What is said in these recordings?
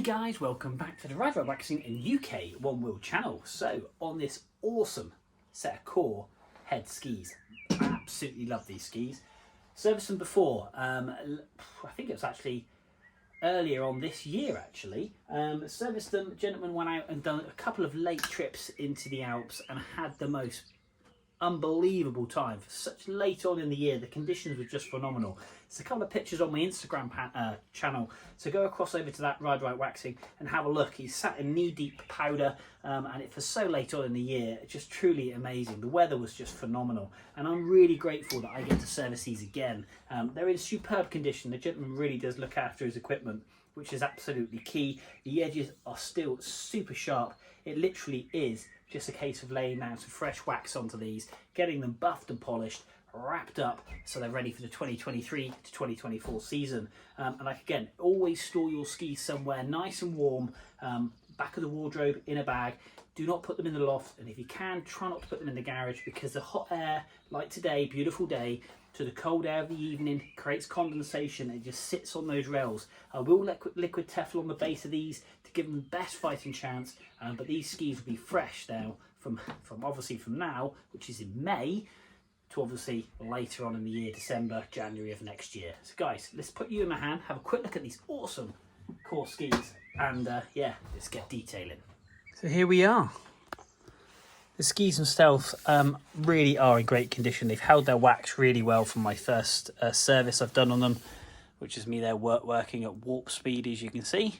guys, welcome back to the Ride Right Waxing in UK One Wheel channel. So on this awesome set of Core head skis, absolutely love these skis. Serviced them before, I think it was actually earlier on this year actually. Serviced them, gentlemen went out and done a couple of late trips into the Alps and had the most unbelievable time for such late on in the year. The conditions were just phenomenal. There's a couple of pictures on my Instagram channel, so go across over to that Ride Right Waxing and have a look. He's sat in knee-deep powder, and it for so late on in the year, just truly amazing. The weather was just phenomenal, and I'm really grateful that I get to service these again. They're in superb condition. The gentleman really does look after his equipment, which is absolutely key. The edges are still super sharp. It literally is just a case of laying down some fresh wax onto these, getting them buffed and polished, wrapped up so they're ready for the 2023 to 2024 season. And like again, always store your skis somewhere nice and warm, back of the wardrobe, in a bag. Do not put them in the loft, and if you can, try not to put them in the garage, because the hot air, like today, beautiful day, to the cold air of the evening creates condensation and just sits on those rails. I will liquid Teflon the base of these to give them the best fighting chance, but these skis will be fresh now from obviously from now, which is in May, to obviously later on in the year, December, January of next year. So guys, let's put you in my hand, have a quick look at these awesome Core skis, and yeah, let's get detailing. So here we are. The skis themselves really are in great condition. They've held their wax really well from my first service I've done on them, which is me there working at warp speed, as you can see,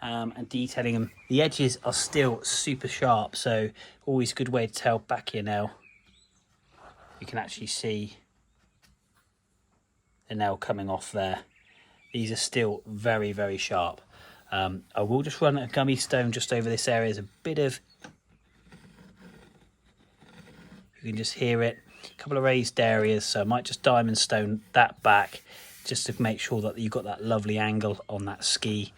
and detailing them. The edges are still super sharp, so always a good way to tell. Back here now, you can actually see the nail coming off there. These are still very, very sharp. I will just run a gummy stone just over this area. There's a bit of, you can just hear it, a couple of raised areas, so I might just diamond stone that back just to make sure that you've got that lovely angle on that ski.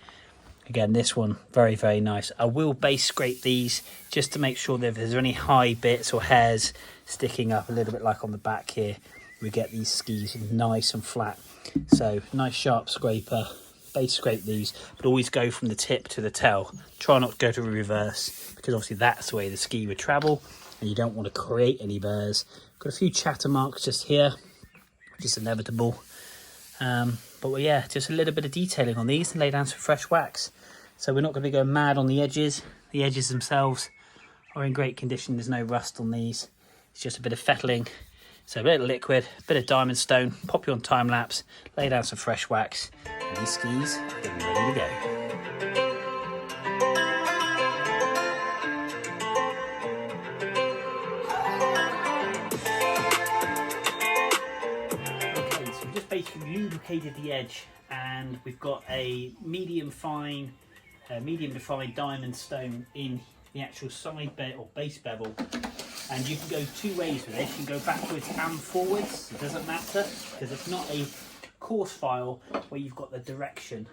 Again, this one very, very nice. I will base scrape these just to make sure that if there's any high bits or hairs sticking up, a little bit like on the back here, we get these skis nice and flat. So nice sharp scraper, base scrape these, but always go from the tip to the tail. Try not to go to reverse, because obviously that's the way the ski would travel, and you don't want to create any burrs. Got a few chatter marks just here, which is inevitable. But yeah, just a little bit of detailing on these and lay down some fresh wax. So we're not going to go mad on the edges. The edges themselves are in great condition. There's no rust on these. It's just a bit of fettling. So a bit of liquid, a bit of diamond stone, pop you on time lapse, lay down some fresh wax, and these skis are ready to go. Basically lubricated the edge, and we've got a medium defined diamond stone in the actual side or base bevel, and you can go two ways with this. You can go backwards and forwards, it doesn't matter, because it's not a course file where you've got the direction,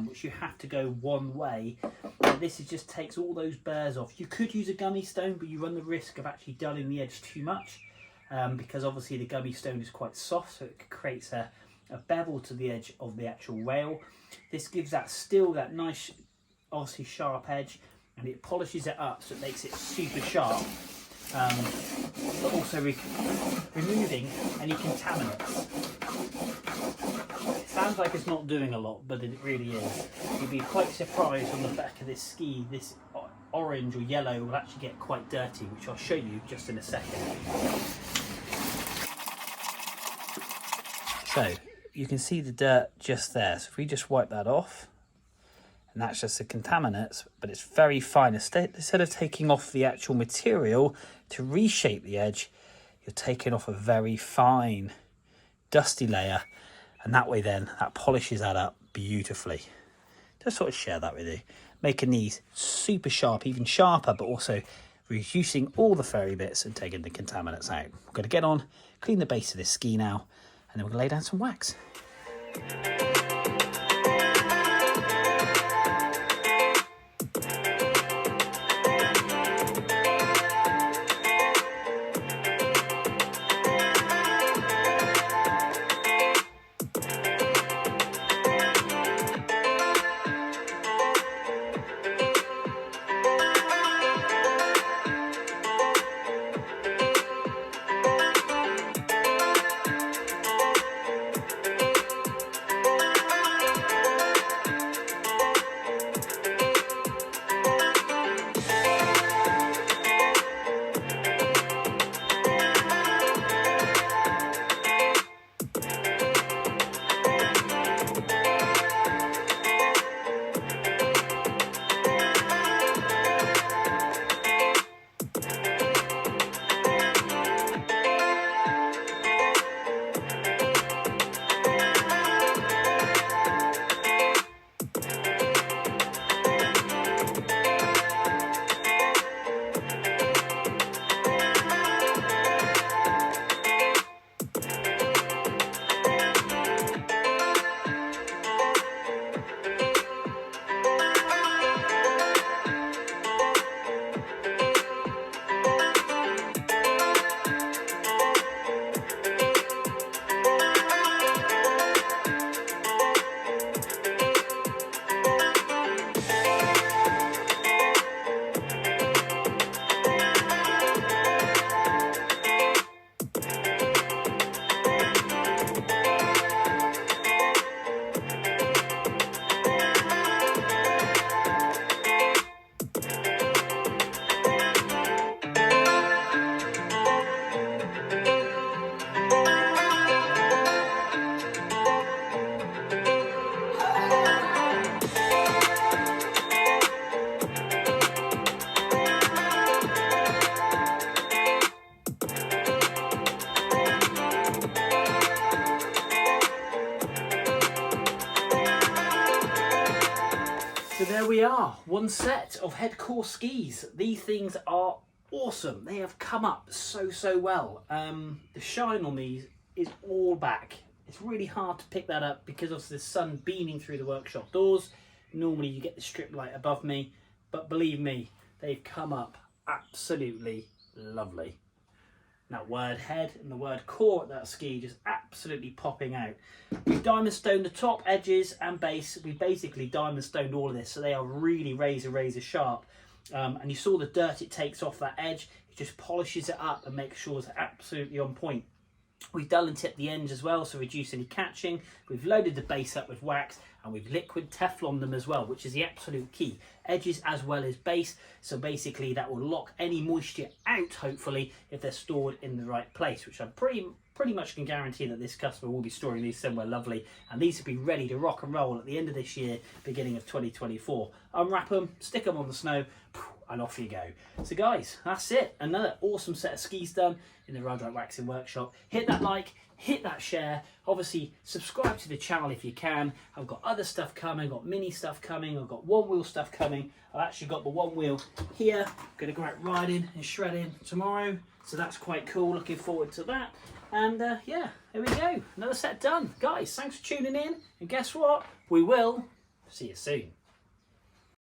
which you have to go one way. This just takes all those burrs off. You could use a gummy stone, but you run the risk of actually dulling the edge too much. Because obviously the gummy stone is quite soft, so it creates a bevel to the edge of the actual rail. This gives that nice, obviously sharp edge, and it polishes it up, so it makes it super sharp, but also removing any contaminants. It sounds like it's not doing a lot, but it really is. You'll be quite surprised on the back of this ski. This orange or yellow will actually get quite dirty, which I'll show you just in a second. So you can see the dirt just there. So if we just wipe that off, and that's just the contaminants, but it's very fine. Instead of taking off the actual material to reshape the edge, you're taking off a very fine, dusty layer, and that way then that polishes that up beautifully. Just sort of share that with you, making these super sharp, even sharper, but also reducing all the furry bits and taking the contaminants out. We're going to get on, clean the base of this ski now, and then we're going to lay down some wax. there we are, one set of Headcore skis. These things are awesome. They have come up so well. The shine on these is all back. It's really hard to pick that up because of the sun beaming through the workshop doors. Normally you get the strip light above me, but believe me, they've come up absolutely lovely. That word head and the word core at that ski just absolutely popping out. We've diamond stoned the top, edges and base. We basically diamond stoned all of this, so they are really razor sharp. And you saw the dirt it takes off that edge. It just polishes it up and makes sure it's absolutely on point. We've dull and tipped the ends as well, so reduce any catching. We've loaded the base up with wax, and we've liquid Teflon them as well, which is the absolute key. Edges as well as base, so basically that will lock any moisture out, hopefully, if they're stored in the right place, which I'm pretty much can guarantee that this customer will be storing these somewhere lovely, and these will be ready to rock and roll at the end of this year, beginning of 2024. Unwrap them, stick them on the snow, and off you go. So guys, that's it. Another awesome set of skis done in the Ride Waxing Workshop. Hit that like, hit that share. Obviously, subscribe to the channel if you can. I've got other stuff coming, I've got mini stuff coming, I've got one wheel stuff coming. I've actually got the one wheel here. Gonna go out riding and shredding tomorrow. So that's quite cool, looking forward to that. And yeah, here we go. Another set done. Guys, thanks for tuning in. And guess what? We will see you soon.